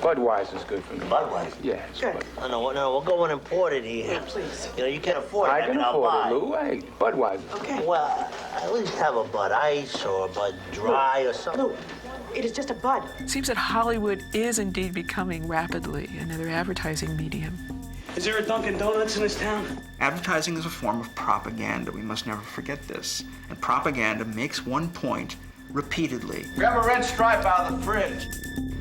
Budweiser's good for me. Budweiser? Yeah, it's good. No, we'll go and import it here. Yeah, please. You know, you can afford it. I can I'll afford buy. it, Lou. Hey, Budweiser. Okay. Well, at least have a Bud Ice or a Bud Dry or something. Lou, it is just a bud. It seems that Hollywood is indeed becoming rapidly another advertising medium. Is there a Dunkin' Donuts in this town? Advertising is a form of propaganda. We must never forget this. And propaganda makes one point repeatedly. Grab a red stripe out of the fridge.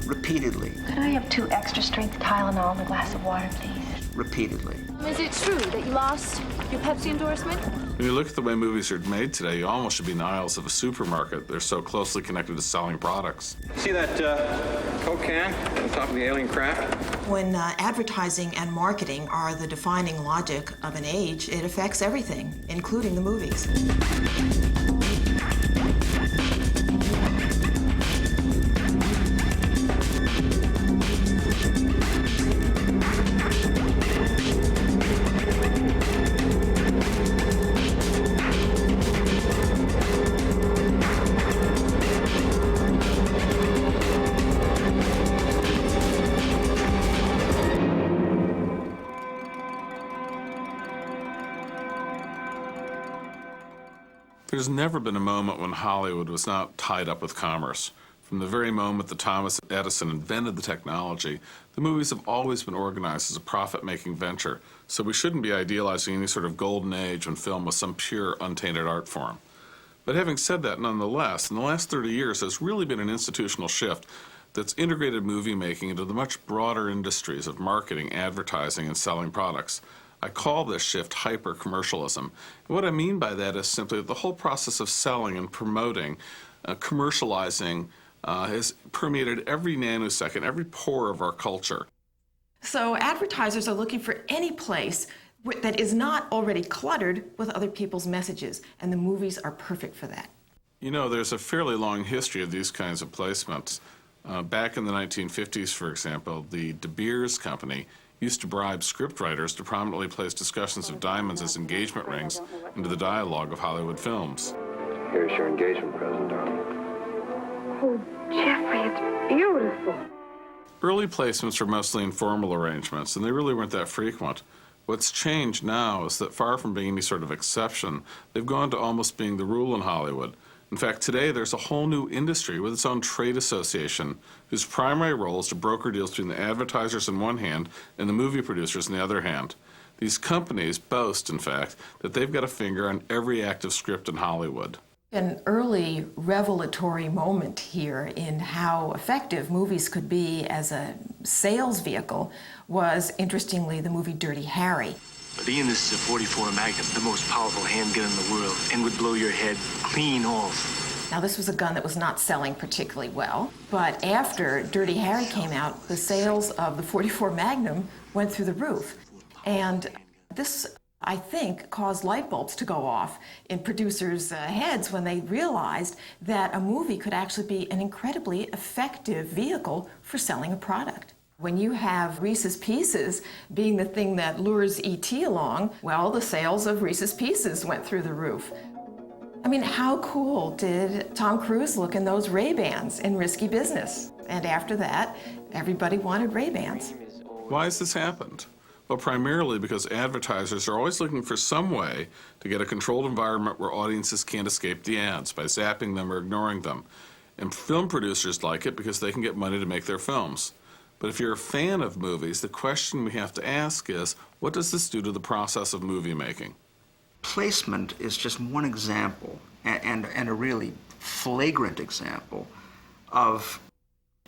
Repeatedly. Could I have 2 extra strength Tylenol and a glass of water, please? Repeatedly. Is it true that you lost your Pepsi endorsement? When you look at the way movies are made today, you almost should be in the aisles of a supermarket. They're so closely connected to selling products. See that Coke can on top of the alien craft? When advertising and marketing are the defining logic of an age, it affects everything, including the movies. There's never been a moment when Hollywood was not tied up with commerce. From the very moment that Thomas Edison invented the technology, the movies have always been organized as a profit-making venture, so we shouldn't be idealizing any sort of golden age when film was some pure, untainted art form. But having said that, nonetheless, in the last 30 years, there's really been an institutional shift that's integrated movie making into the much broader industries of marketing, advertising, and selling products. I call this shift hyper-commercialism. And what I mean by that is simply that the whole process of selling and promoting, commercializing, has permeated every nanosecond, every pore of our culture. So advertisers are looking for any place that is not already cluttered with other people's messages, and the movies are perfect for that. You know, there's a fairly long history of these kinds of placements. Back in the 1950s, for example, the De Beers Company used to bribe scriptwriters to prominently place discussions of diamonds as engagement rings into the dialogue of Hollywood films. Here's your engagement present, darling. Oh, Jeffrey, it's beautiful. Early placements were mostly informal arrangements, and they really weren't that frequent. What's changed now is that far from being any sort of exception, they've gone to almost being the rule in Hollywood. In fact, today there's a whole new industry with its own trade association whose primary role is to broker deals between the advertisers on one hand and the movie producers on the other hand. These companies boast, in fact, that they've got a finger on every active script in Hollywood. An early revelatory moment here in how effective movies could be as a sales vehicle was, interestingly, the movie Dirty Harry. Ian, this is a 44 Magnum, the most powerful handgun in the world, and would blow your head clean off. Now, this was a gun that was not selling particularly well, but after Dirty Harry came out, the sales of the 44 Magnum went through the roof. And this, I think, caused light bulbs to go off in producers' heads when they realized that a movie could actually be an incredibly effective vehicle for selling a product. When you have Reese's Pieces being the thing that lures E.T. along, well, the sales of Reese's Pieces went through the roof. I mean, how cool did Tom Cruise look in those Ray-Bans in Risky Business? And after that, everybody wanted Ray-Bans. Why has this happened? Well, primarily because advertisers are always looking for some way to get a controlled environment where audiences can't escape the ads by zapping them or ignoring them. And film producers like it because they can get money to make their films. But if you're a fan of movies, the question we have to ask is, what does this do to the process of movie making? Placement is just one example, and a really flagrant example of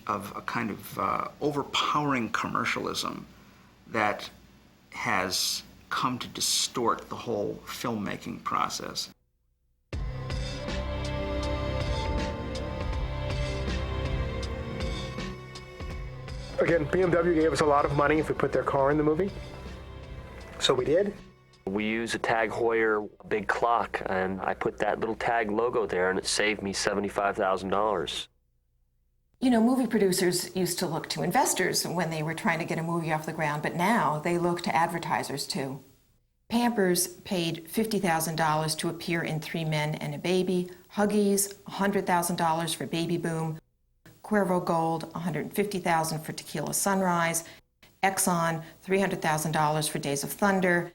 a kind of overpowering commercialism that has come to distort the whole filmmaking process. Again, BMW gave us a lot of money if we put their car in the movie. So we did. We use a Tag Heuer big clock, and I put that little Tag logo there, and it saved me $75,000. You know, movie producers used to look to investors when they were trying to get a movie off the ground, but now they look to advertisers too. Pampers paid $50,000 to appear in 3 Men and a Baby, Huggies $100,000 for Baby Boom, Cuervo Gold, $150,000 for Tequila Sunrise, Exxon, $300,000 for Days of Thunder,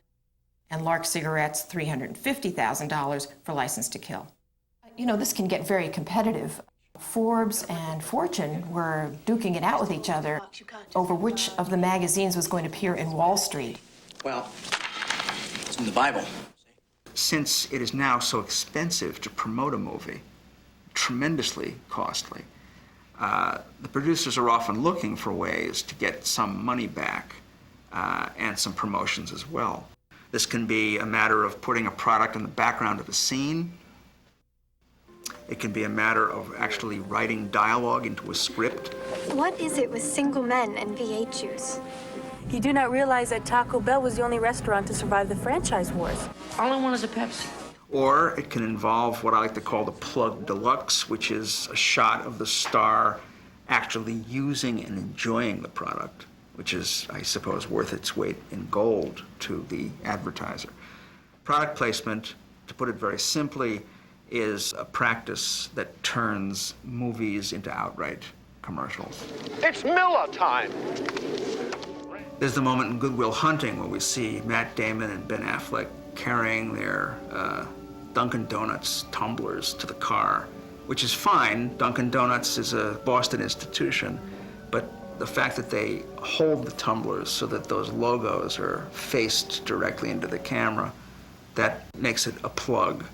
and Lark Cigarettes, $350,000 for License to Kill. You know, this can get very competitive. Forbes and Fortune were duking it out with each other over which of the magazines was going to appear in Wall Street. Well, it's in the Bible. Since it is now so expensive to promote a movie, tremendously costly, the producers are often looking for ways to get some money back and some promotions as well. This can be a matter of putting a product in the background of a scene. It can be a matter of actually writing dialogue into a script. What is it with single men and V8 juice? You do not realize that Taco Bell was the only restaurant to survive the franchise wars. All I want is a Pepsi. Or it can involve what I like to call the plug deluxe, which is a shot of the star actually using and enjoying the product, which is, I suppose, worth its weight in gold to the advertiser. Product placement, to put it very simply, is a practice that turns movies into outright commercials. It's Miller time! There's the moment in Good Will Hunting where we see Matt Damon and Ben Affleck carrying their Dunkin' Donuts tumblers to the car, which is fine. Dunkin' Donuts is a Boston institution, but the fact that they hold the tumblers so that those logos are faced directly into the camera, that makes it a plug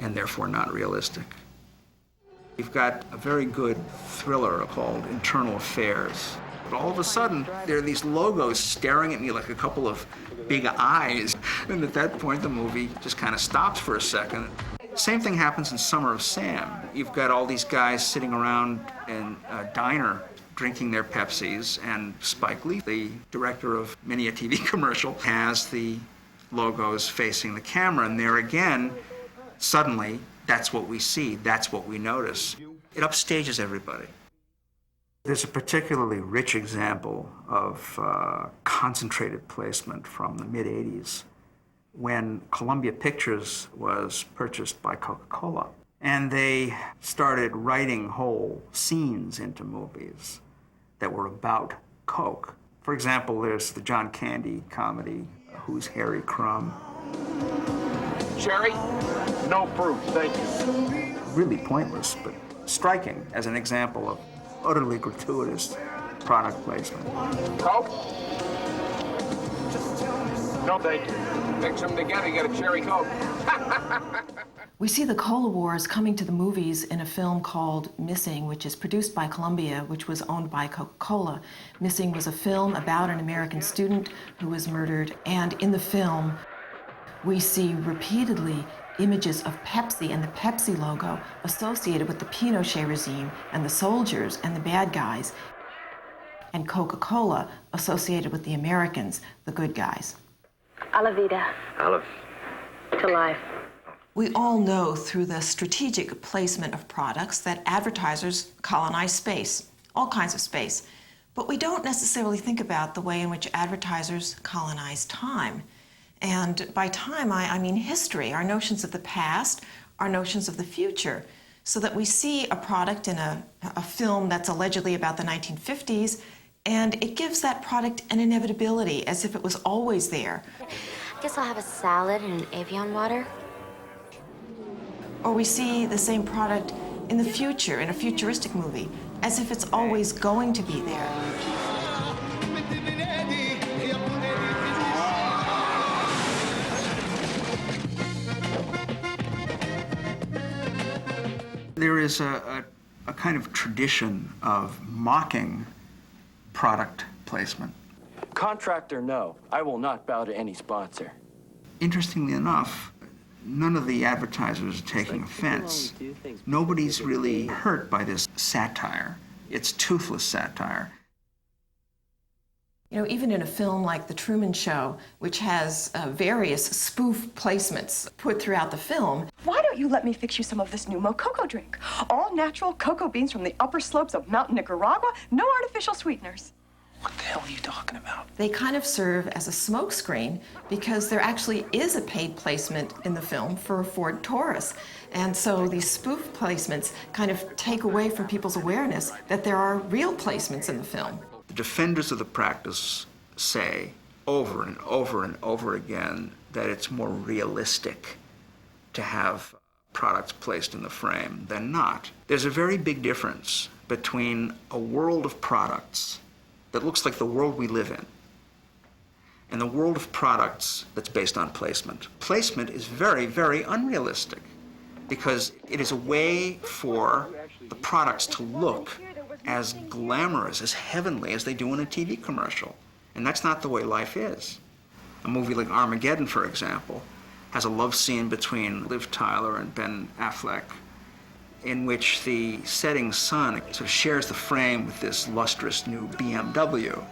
and therefore not realistic. You've got a very good thriller called Internal Affairs. But all of a sudden, there are these logos staring at me like a couple of big eyes. And at that point, the movie just kind of stops for a second. Same thing happens in Summer of Sam. You've got all these guys sitting around in a diner drinking their Pepsis, and Spike Lee, the director of many a TV commercial, has the logos facing the camera. And there again, suddenly, that's what we see, that's what we notice. It upstages everybody. There's a particularly rich example of concentrated placement from the mid-'80s when Columbia Pictures was purchased by Coca-Cola. And they started writing whole scenes into movies that were about Coke. For example, there's the John Candy comedy, Who's Harry Crumb? Cherry? No fruit, thank you. Really pointless, but striking as an example of utterly gratuitous product placement. Coke? No, thank you. Mix them together, you get a cherry Coke. We see the Cola Wars coming to the movies in a film called Missing, which is produced by Columbia, which was owned by Coca-Cola. Missing was a film about an American student who was murdered, and in the film, we see repeatedly images of Pepsi and the Pepsi logo associated with the Pinochet regime and the soldiers and the bad guys, and Coca-Cola associated with the Americans, the good guys. A la vida. Olive. To life. We all know through the strategic placement of products that advertisers colonize space, all kinds of space. But we don't necessarily think about the way in which advertisers colonize time. And by time, I mean history, our notions of the past, our notions of the future, so that we see a product in a film that's allegedly about the 1950s, and it gives that product an inevitability, as if it was always there. I guess I'll have a salad and an Evian water. Or we see the same product in the future, in a futuristic movie, as if it's always going to be there. There is a kind of tradition of mocking product placement. Contract or no, I will not bow to any sponsor. Interestingly enough, none of the advertisers are taking offense. Nobody's really hurt by this satire. It's toothless satire. You know, even in a film like The Truman Show, which has various spoof placements put throughout the film. Why don't you let me fix you some of this new Mococo drink? All natural cocoa beans from the upper slopes of Mountain Nicaragua, no artificial sweeteners. What the hell are you talking about? They kind of serve as a smokescreen because there actually is a paid placement in the film for a Ford Taurus. And so these spoof placements kind of take away from people's awareness that there are real placements in the film. The defenders of the practice say over and over and over again that it's more realistic to have products placed in the frame than not. There's a very big difference between a world of products that looks like the world we live in and the world of products that's based on placement. Placement is very, very unrealistic because it is a way for the products to look as glamorous, as heavenly as they do in a TV commercial. And that's not the way life is. A movie like Armageddon, for example, has a love scene between Liv Tyler and Ben Affleck in which the setting sun sort of shares the frame with this lustrous new BMW.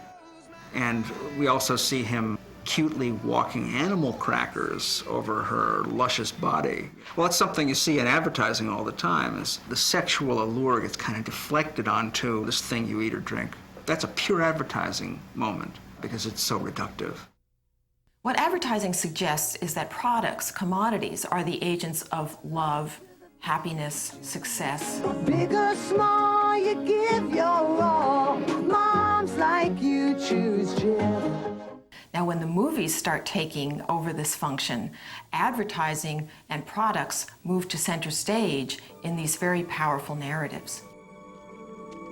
And we also see him cutely walking animal crackers over her luscious body. Well, that's something you see in advertising all the time, is the sexual allure gets kind of deflected onto this thing you eat or drink. That's a pure advertising moment because it's so reductive. What advertising suggests is that products, commodities, are the agents of love, happiness, success. Big or small, you give your all. Moms like you choose Jim. Now, when the movies start taking over this function, advertising and products move to center stage in these very powerful narratives.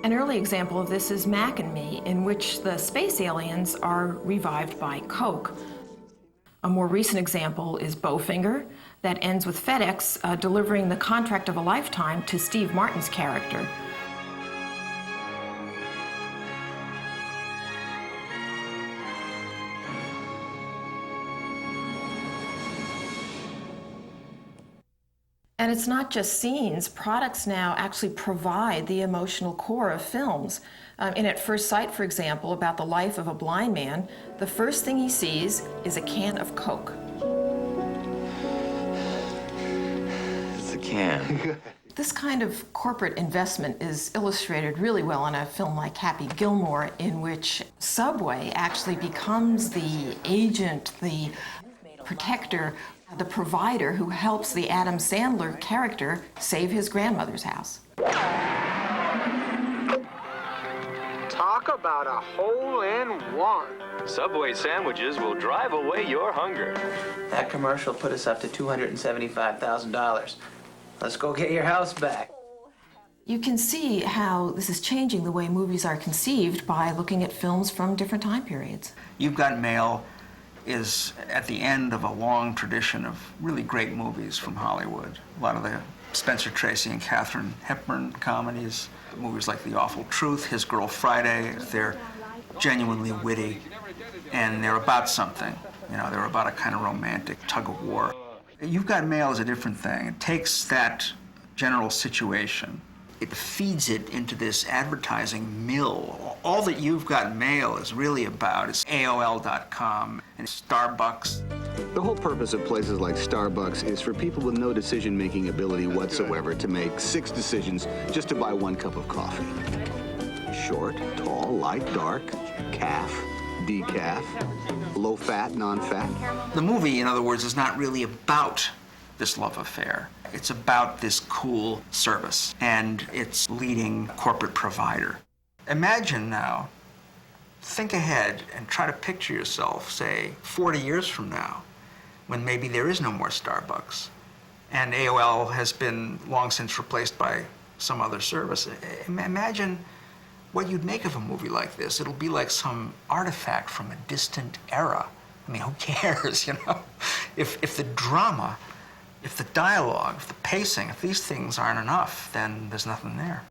An early example of this is Mac and Me, in which the space aliens are revived by Coke. A more recent example is Bowfinger, that ends with FedEx delivering the contract of a lifetime to Steve Martin's character. And it's not just scenes. Products now actually provide the emotional core of films. In At First Sight, for example, about the life of a blind man, the first thing he sees is a can of Coke. It's a can. This kind of corporate investment is illustrated really well in a film like Happy Gilmore, in which Subway actually becomes the agent, the protector, the provider who helps the Adam Sandler character save his grandmother's house. Talk about a hole-in-one. Subway sandwiches will drive away your hunger. That commercial put us up to $275,000. Let's go get your house back. You can see how this is changing the way movies are conceived by looking at films from different time periods. You've Got Mail is at the end of a long tradition of really great movies from Hollywood. A lot of the Spencer Tracy and Katharine Hepburn comedies, movies like The Awful Truth, His Girl Friday. They're genuinely witty, and they're about something. You know, they're about a kind of romantic tug-of-war. You've Got Mail is a different thing. It takes that general situation, it feeds it into this advertising mill. All that You've Got Mail is really about is AOL.com and Starbucks. The whole purpose of places like Starbucks is for people with no decision-making ability whatsoever to make 6 decisions just to buy 1 cup of coffee. Short, tall, light, dark, calf, decaf, low-fat, non-fat. The movie, in other words, is not really about this love affair. It's about this cool service and its leading corporate provider. Imagine now, think ahead and try to picture yourself, say, 40 years from now, when maybe there is no more Starbucks and AOL has been long since replaced by some other service. Imagine what you'd make of a movie like this. It'll be like some artifact from a distant era. I mean, who cares, you know? If the drama, if the dialogue, if the pacing, if these things aren't enough, then there's nothing there.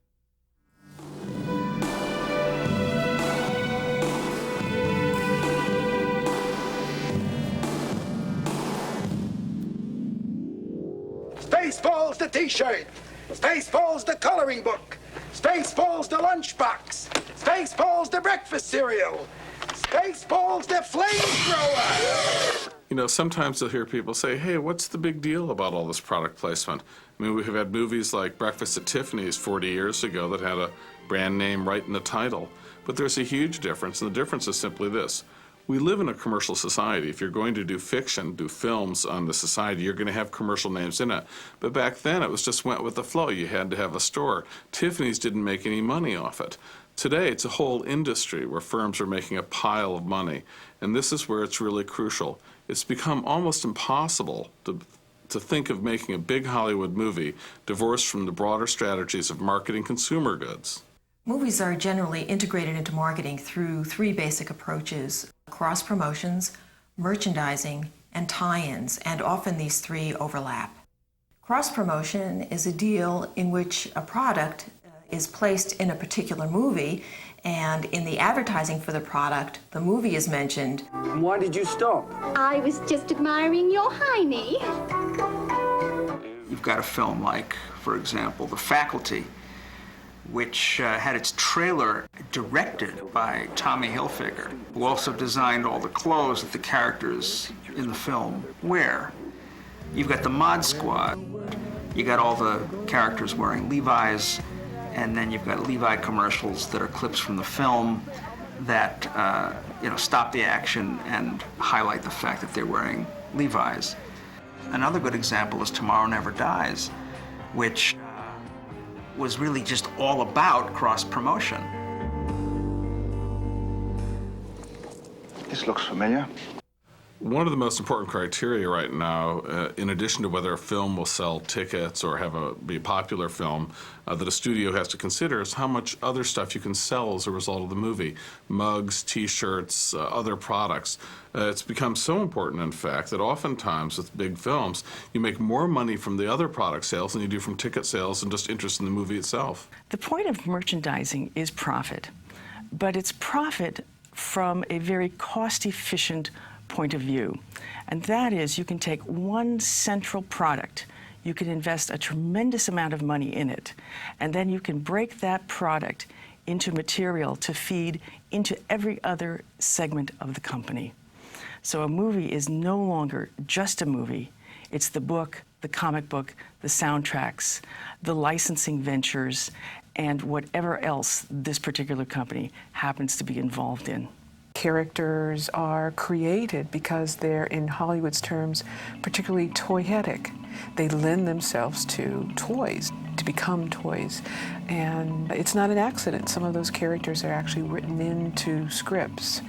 Spaceballs the t-shirt. Spaceballs the coloring book. Spaceballs the lunchbox. Spaceballs the breakfast cereal. Spaceballs the flamethrower. You know, sometimes you'll hear people say, hey, what's the big deal about all this product placement? I mean, we have had movies like Breakfast at Tiffany's 40 years ago that had a brand name right in the title. But there's a huge difference, and the difference is simply this. We live in a commercial society. If you're going to do fiction, do films on the society, you're going to have commercial names in it. But back then, it was just went with the flow. You had to have a store. Tiffany's didn't make any money off it. Today, it's a whole industry where firms are making a pile of money. And this is where it's really crucial. It's become almost impossible to think of making a big Hollywood movie divorced from the broader strategies of marketing consumer goods. Movies are generally integrated into marketing through three basic approaches: cross-promotions, merchandising, and tie-ins, and often these three overlap. Cross-promotion is a deal in which a product is placed in a particular movie, and in the advertising for the product, the movie is mentioned. Why did you stop? I was just admiring your hiney. You've got a film like, for example, The Faculty, which had its trailer directed by Tommy Hilfiger, who also designed all the clothes that the characters in the film wear. You've got the Mod Squad. You got all the characters wearing Levi's, and then you've got Levi commercials that are clips from the film that stop the action and highlight the fact that they're wearing Levi's. Another good example is Tomorrow Never Dies, which was really just all about cross-promotion. This looks familiar. One of the most important criteria right now, in addition to whether a film will sell tickets or be a popular film, that a studio has to consider is how much other stuff you can sell as a result of the movie. Mugs, T-shirts, other products. It's become so important, in fact, that oftentimes with big films, you make more money from the other product sales than you do from ticket sales and just interest in the movie itself. The point of merchandising is profit, but it's profit from a very cost-efficient point of view. And that is, you can take one central product, you can invest a tremendous amount of money in it, and then you can break that product into material to feed into every other segment of the company. So a movie is no longer just a movie. It's the book, the comic book, the soundtracks, the licensing ventures, and whatever else this particular company happens to be involved in. Characters are created because they're, in Hollywood's terms, particularly toyetic. They lend themselves to toys, to become toys. And it's not an accident. Some of those characters are actually written into scripts.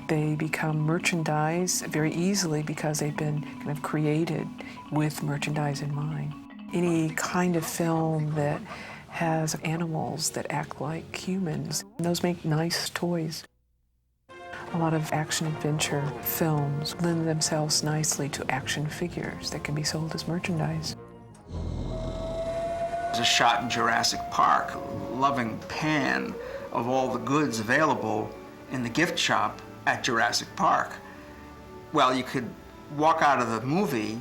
They become merchandise very easily because they've been kind of created with merchandise in mind. Any kind of film that has animals that act like humans, those make nice toys. A lot of action-adventure films lend themselves nicely to action figures that can be sold as merchandise. There's a shot in Jurassic Park, loving pan of all the goods available in the gift shop at Jurassic Park. Well, you could walk out of the movie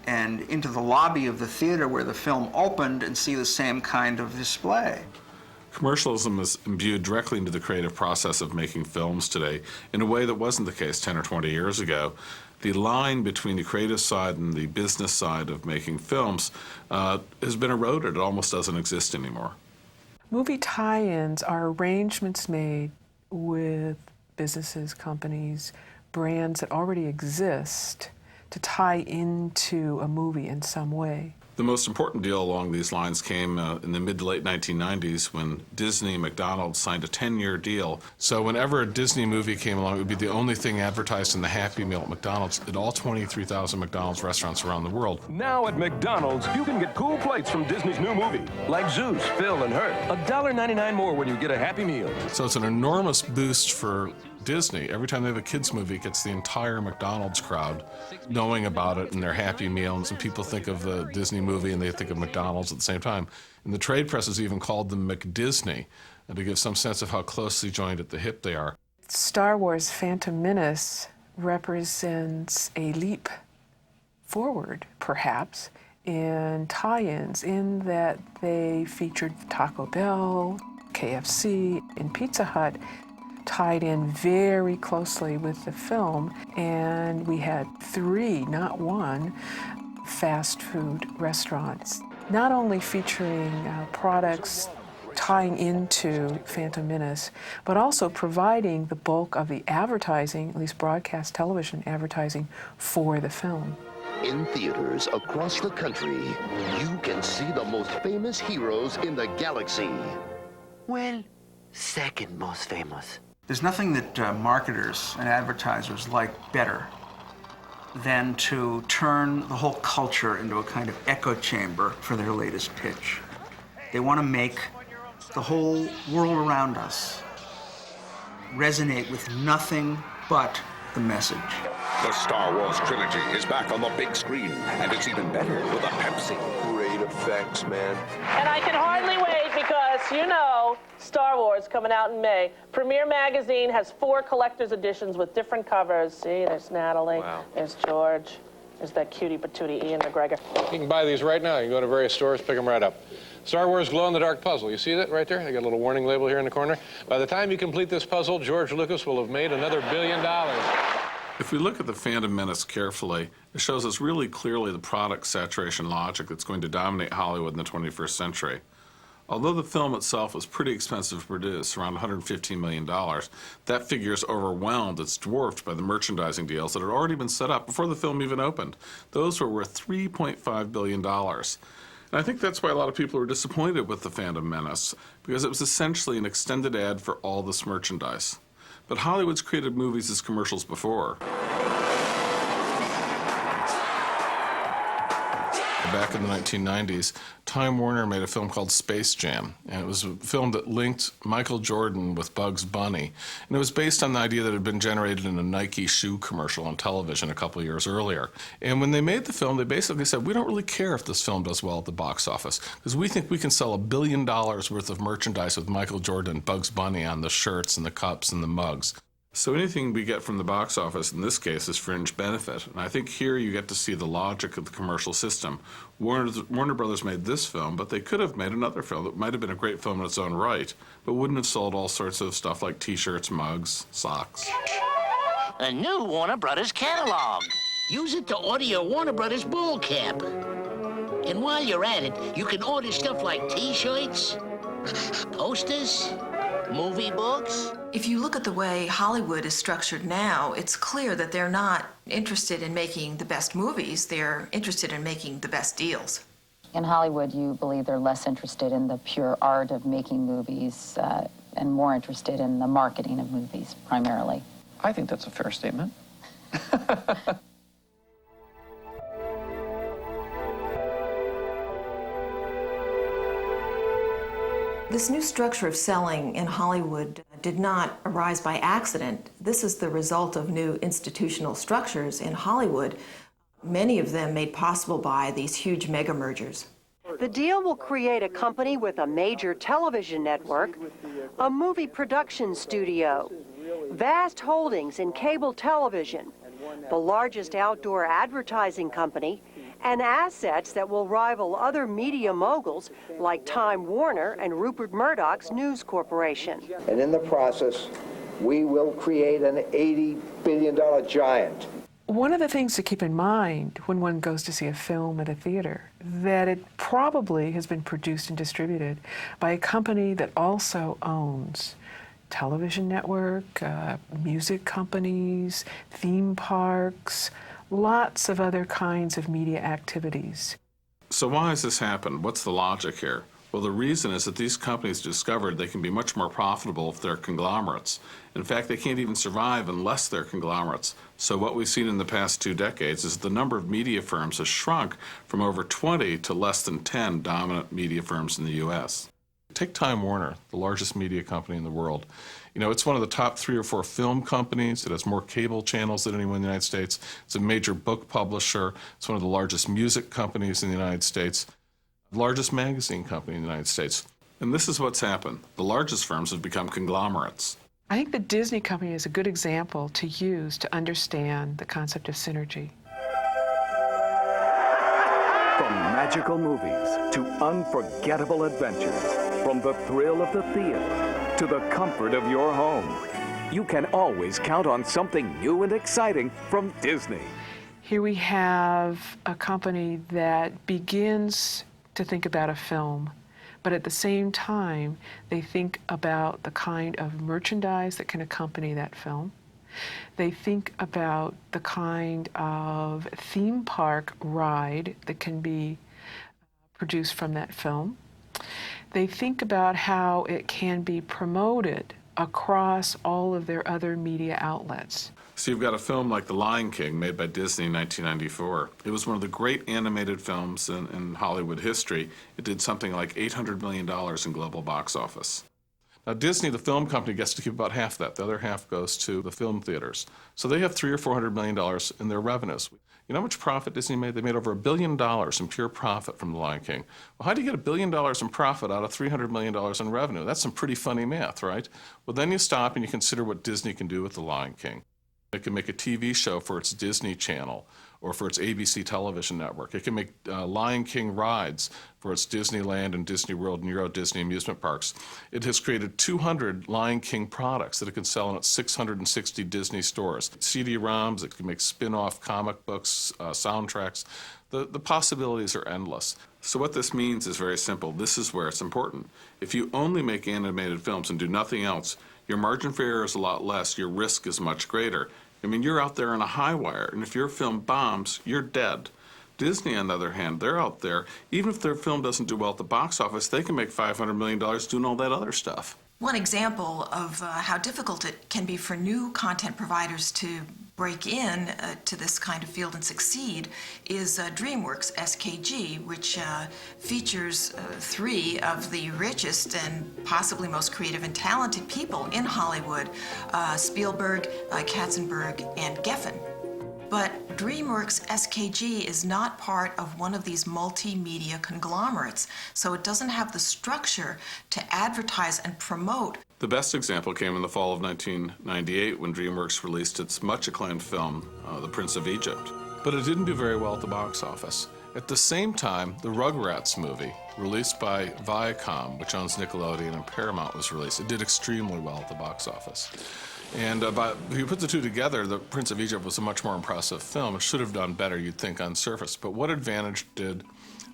and into the lobby of the theater where the film opened and see the same kind of display. Commercialism is imbued directly into the creative process of making films today in a way that wasn't the case 10 or 20 years ago. The line between the creative side and the business side of making films has been eroded. It almost doesn't exist anymore. Movie tie-ins are arrangements made with businesses, companies, brands that already exist to tie into a movie in some way. The most important deal along these lines came in the mid to late 1990s when Disney and McDonald's signed a 10-year deal. So whenever a Disney movie came along, it would be the only thing advertised in the Happy Meal at McDonald's at all 23,000 McDonald's restaurants around the world. Now at McDonald's, you can get cool plates from Disney's new movie, like Zeus, Phil, and Her. $1.99 more when you get a Happy Meal. So it's an enormous boost for Disney. Every time they have a kids movie, it gets the entire McDonald's crowd knowing about it and their Happy Meal, and some people think of the Disney movie and they think of McDonald's at the same time. And the trade press has even called them McDisney, to give some sense of how closely joined at the hip they are. Star Wars Phantom Menace represents a leap forward, perhaps, in tie-ins, in that they featured Taco Bell, KFC, and Pizza Hut, tied in very closely with the film, and we had 3, not 1, fast food restaurants, not only featuring products tying into Phantom Menace, but also providing the bulk of the advertising, at least broadcast television advertising, for the film. In theaters across the country, you can see the most famous heroes in the galaxy. Well, second most famous. There's nothing that marketers and advertisers like better than to turn the whole culture into a kind of echo chamber for their latest pitch. They want to make the whole world around us resonate with nothing but the message. The Star Wars trilogy is back on the big screen, and it's even better with a Pepsi. Great effects, man. And I can hardly wait because, you know, Star Wars coming out in May. Premiere Magazine has 4 collector's editions with different covers. See, there's Natalie, there's George, there's that cutie patootie Ian McGregor. You can buy these right now. You can go to various stores, pick them right up. Star Wars Glow-in-the-Dark Puzzle. You see that right there? They got a little warning label here in the corner. By the time you complete this puzzle, George Lucas will have made another $1 billion. If we look at the Phantom Menace carefully, it shows us really clearly the product saturation logic that's going to dominate Hollywood in the 21st century. Although the film itself was pretty expensive to produce, around $115 million, that figure is overwhelmed. It's dwarfed by the merchandising deals that had already been set up before the film even opened. Those were worth $3.5 billion. And I think that's why a lot of people were disappointed with the Phantom Menace, because it was essentially an extended ad for all this merchandise. But Hollywood's created movies as commercials before. Back in the 1990s, Time Warner made a film called Space Jam, and it was a film that linked Michael Jordan with Bugs Bunny. And it was based on the idea that had been generated in a Nike shoe commercial on television a couple of years earlier. And when they made the film, they basically said, we don't really care if this film does well at the box office, because we think we can sell $1 billion worth of merchandise with Michael Jordan and Bugs Bunny on the shirts and the cups and the mugs. So anything we get from the box office, in this case, is fringe benefit. And I think here you get to see the logic of the commercial system. Warner Brothers made this film, but they could have made another film that might have been a great film in its own right, but wouldn't have sold all sorts of stuff like T-shirts, mugs, socks. A new Warner Brothers catalog. Use it to order your Warner Brothers ball cap. And while you're at it, you can order stuff like T-shirts, posters, movie books. If you look at the way Hollywood is structured now, it's clear that they're not interested in making the best movies, they're interested in making the best deals. In Hollywood, you believe they're less interested in the pure art of making movies and more interested in the marketing of movies, primarily. I think that's a fair statement. This new structure of selling in Hollywood did not arise by accident. This is the result of new institutional structures in Hollywood, many of them made possible by these huge mega mergers. The deal will create a company with a major television network, a movie production studio, vast holdings in cable television, the largest outdoor advertising company, and assets that will rival other media moguls like Time Warner and Rupert Murdoch's News Corporation. And in the process, we will create an $80 billion giant. One of the things to keep in mind when one goes to see a film at a theater, that it probably has been produced and distributed by a company that also owns television network, music companies, theme parks, lots of other kinds of media activities. So why has this happened? What's the logic here? Well, the reason is that these companies discovered they can be much more profitable if they're conglomerates. In fact, they can't even survive unless they're conglomerates. So what we've seen in the past 2 decades is the number of media firms has shrunk from over 20 to less than 10 dominant media firms in the U.S. Take Time Warner, the largest media company in the world. You know, it's one of the top 3 or 4 film companies. It has more cable channels than anyone in the United States. It's a major book publisher. It's one of the largest music companies in the United States, the largest magazine company in the United States. And this is what's happened. The largest firms have become conglomerates. I think the Disney company is a good example to use to understand the concept of synergy. From magical movies to unforgettable adventures, from the thrill of the theater to the comfort of your home, you can always count on something new and exciting from Disney. Here we have a company that begins to think about a film, But at the same time, they think about the kind of merchandise that can accompany that film. They think about the kind of theme park ride that can be produced from that film. They think about how it can be promoted across all of their other media outlets. So you've got a film like The Lion King, made by Disney in 1994. It was one of the great animated films in Hollywood history. It did something like $800 million in global box office. Now Disney, the film company, gets to keep about half that. The other half goes to the film theaters. So they have $300 or $400 million in their revenues. You know how much profit Disney made? They made over $1 billion in pure profit from The Lion King. Well, how do you get $1 billion in profit out of $300 million in revenue? That's some pretty funny math, right? Well, then you stop and you consider what Disney can do with The Lion King. It can make a TV show for its Disney Channel or for its ABC television network. It can make Lion King rides for its Disneyland and Disney World and Euro Disney amusement parks. It has created 200 Lion King products that it can sell in its 660 Disney stores. CD-ROMs, it can make spin-off comic books, soundtracks. The possibilities are endless. So what this means is very simple. This is where it's important. If you only make animated films and do nothing else, your margin for error is a lot less, your risk is much greater. I mean, you're out there on a high wire, and if your film bombs, you're dead. Disney, on the other hand, they're out there. Even if their film doesn't do well at the box office, they can make $500 million doing all that other stuff. One example of how difficult it can be for new content providers to break in to this kind of field and succeed is DreamWorks SKG, which features 3 of the richest and possibly most creative and talented people in Hollywood, Spielberg, Katzenberg, and Geffen. But DreamWorks SKG is not part of one of these multimedia conglomerates, so it doesn't have the structure to advertise and promote. The best example came in the fall of 1998 when DreamWorks released its much acclaimed film, The Prince of Egypt. But it didn't do very well at the box office. At the same time, the Rugrats movie, released by Viacom, which owns Nickelodeon and Paramount, was released. It did extremely well at the box office. And if you put the two together, The Prince of Egypt was a much more impressive film. It should have done better, you'd think, on surface. But what advantage did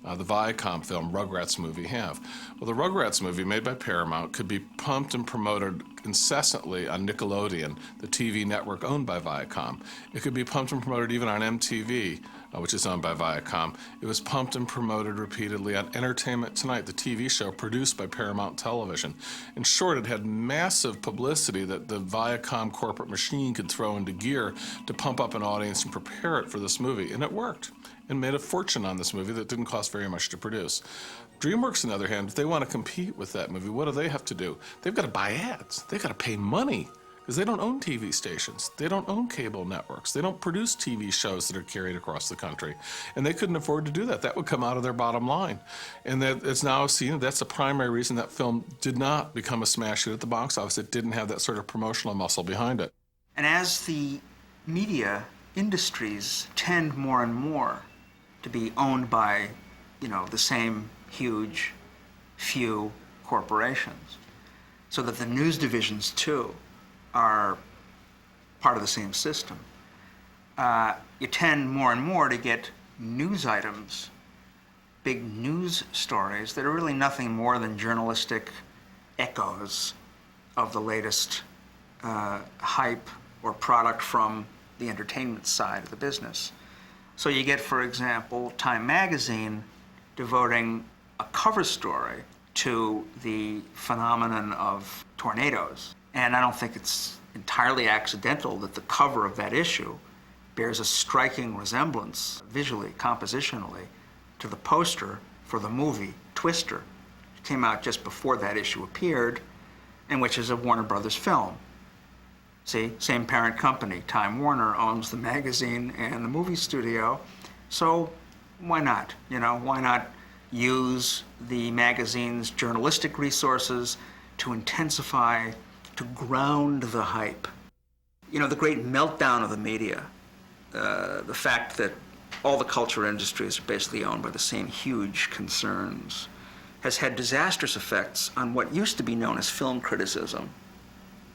the Viacom film Rugrats movie have? Well, the Rugrats movie, made by Paramount, could be pumped and promoted incessantly on Nickelodeon, the TV network owned by Viacom. It could be pumped and promoted even on MTV, which is owned by Viacom. It was pumped and promoted repeatedly on Entertainment Tonight, the TV show produced by Paramount Television. In short, it had massive publicity that the Viacom corporate machine could throw into gear to pump up an audience and prepare it for this movie. And it worked, and made a fortune on this movie that didn't cost very much to produce. DreamWorks, on the other hand, if they want to compete with that movie, what do they have to do? They've got to buy ads. They've got to pay money, because they don't own TV stations. They don't own cable networks. They don't produce TV shows that are carried across the country. And they couldn't afford to do that. That would come out of their bottom line. And that it's now seen that's the primary reason that film did not become a smash hit at the box office. It didn't have that sort of promotional muscle behind it. And as the media industries tend more and more to be owned by, the same huge few corporations, so that the news divisions, too, are part of the same system. You tend more and more to get news items, big news stories that are really nothing more than journalistic echoes of the latest hype or product from the entertainment side of the business. So you get, for example, Time magazine devoting a cover story to the phenomenon of tornadoes. And I don't think it's entirely accidental that the cover of that issue bears a striking resemblance, visually, compositionally, to the poster for the movie Twister. It came out just before that issue appeared, and which is a Warner Brothers film. See, same parent company, Time Warner, owns the magazine and the movie studio, so why not? Why not use the magazine's journalistic resources to intensify, to ground the hype? The great meltdown of the media, the fact that all the culture industries are basically owned by the same huge concerns, has had disastrous effects on what used to be known as film criticism,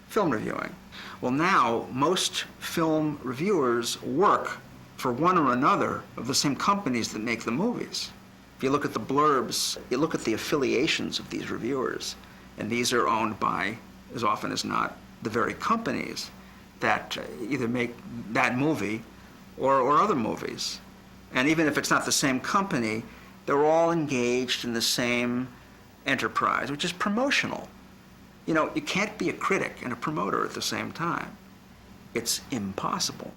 film reviewing. Well, now, most film reviewers work for one or another of the same companies that make the movies. If you look at the blurbs, you look at the affiliations of these reviewers, and these are owned by, as often as not, the very companies that either make that movie or other movies. And even if it's not the same company, they're all engaged in the same enterprise, which is promotional. You know, you can't be a critic and a promoter at the same time. It's impossible.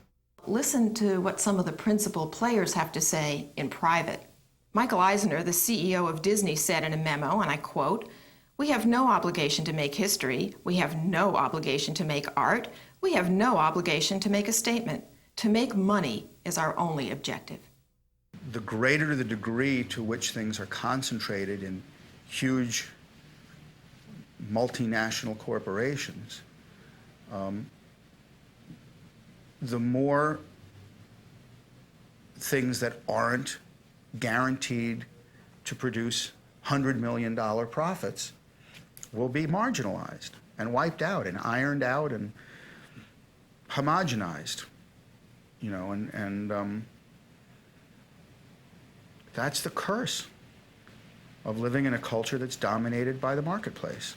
Listen to what some of the principal players have to say in private. Michael Eisner, the CEO of Disney, said in a memo, and I quote, "We have no obligation to make history. We have no obligation to make art. We have no obligation to make a statement. To make money is our only objective." The greater the degree to which things are concentrated in huge multinational corporations, the more things that aren't guaranteed to produce $100 million profits will be marginalized and wiped out and ironed out and homogenized, you know, and that's the curse of living in a culture that's dominated by the marketplace.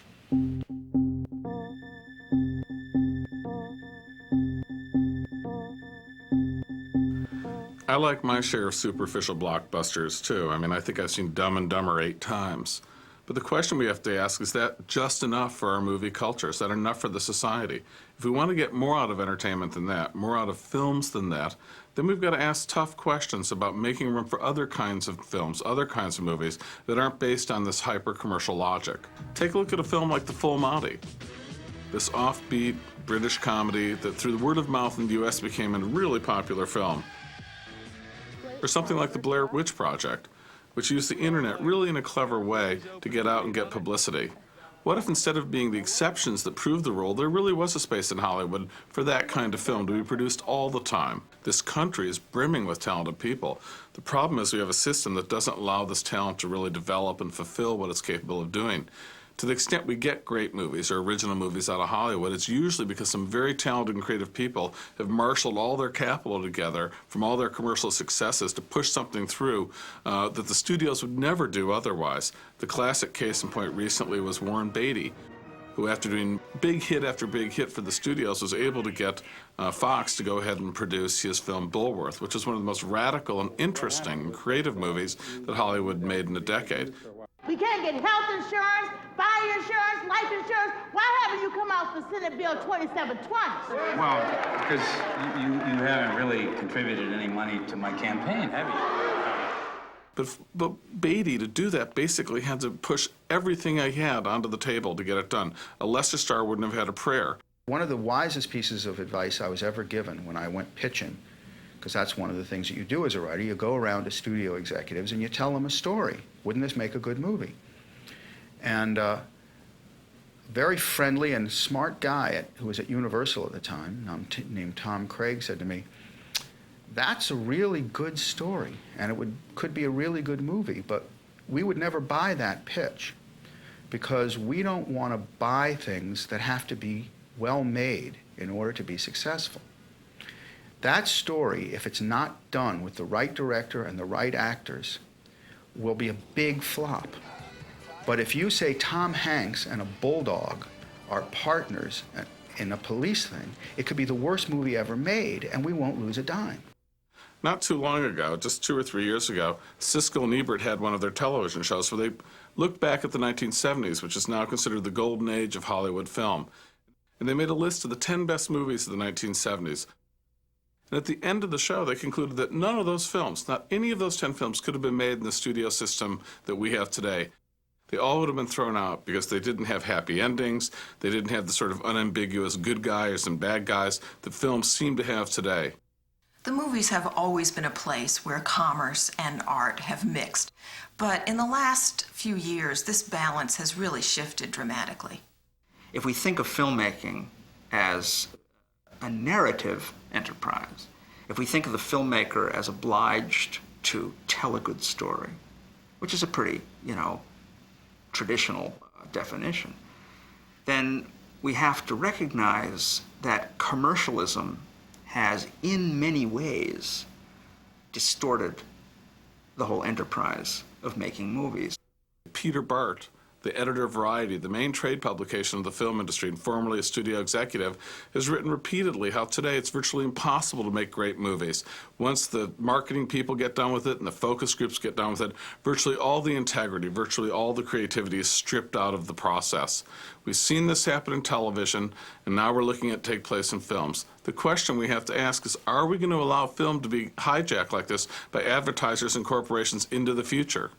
I like my share of superficial blockbusters, too. I mean, I think I've seen Dumb and Dumber 8 times. But the question we have to ask, is that just enough for our movie culture? Is that enough for the society? If we want to get more out of entertainment than that, more out of films than that, then we've got to ask tough questions about making room for other kinds of films, other kinds of movies that aren't based on this hyper-commercial logic. Take a look at a film like The Full Monty. This offbeat British comedy that through the word of mouth in the US became a really popular film. Or something like The Blair Witch Project, which used the internet really in a clever way to get out and get publicity. What if instead of being the exceptions that proved the rule, there really was a space in Hollywood for that kind of film to be produced all the time? This country is brimming with talented people. The problem is we have a system that doesn't allow this talent to really develop and fulfill what it's capable of doing. To the extent we get great movies or original movies out of Hollywood, it's usually because some very talented and creative people have marshaled all their capital together from all their commercial successes to push something through that the studios would never do otherwise. The classic case in point recently was Warren Beatty, who after doing big hit after big hit for the studios was able to get Fox to go ahead and produce his film Bulworth, which is one of the most radical and interesting and creative movies that Hollywood made in a decade. We can't get health insurance, fire insurance, life insurance. Why haven't you come out for Senate Bill 2720? Well, because you haven't really contributed any money to my campaign, have you? But Beatty, to do that, basically had to push everything I had onto the table to get it done. A lesser star wouldn't have had a prayer. One of the wisest pieces of advice I was ever given when I went pitching, because that's one of the things that you do as a writer, you go around to studio executives and you tell them a story. Wouldn't this make a good movie? And a very friendly and smart guy who was at Universal at the time, named Tom Craig, said to me, "That's a really good story, and it could be a really good movie, but we would never buy that pitch because we don't want to buy things that have to be well made in order to be successful. That story, if it's not done with the right director and the right actors, will be a big flop. But if you say Tom Hanks and a bulldog are partners in a police thing, it could be the worst movie ever made, and we won't lose a dime." Not too long ago, just 2 or 3 years ago, Siskel and Ebert had one of their television shows where they looked back at the 1970s, which is now considered the golden age of Hollywood film. And they made a list of the 10 best movies of the 1970s. And at the end of the show, they concluded that none of those films, not any of those 10 films, could have been made in the studio system that we have today. They all would have been thrown out because they didn't have happy endings. They didn't have the sort of unambiguous good guys and bad guys that films seem to have today. The movies have always been a place where commerce and art have mixed. But in the last few years, this balance has really shifted dramatically. If we think of filmmaking as a narrative enterprise, if we think of the filmmaker as obliged to tell a good story, which is a pretty, traditional definition, then we have to recognize that commercialism has, in many ways, distorted the whole enterprise of making movies. Peter Bart, the editor of Variety, the main trade publication of the film industry and formerly a studio executive, has written repeatedly how today it's virtually impossible to make great movies. Once the marketing people get done with it and the focus groups get done with it, virtually all the integrity, virtually all the creativity is stripped out of the process. We've seen this happen in television, and now we're looking at it take place in films. The question we have to ask is, are we going to allow film to be hijacked like this by advertisers and corporations into the future?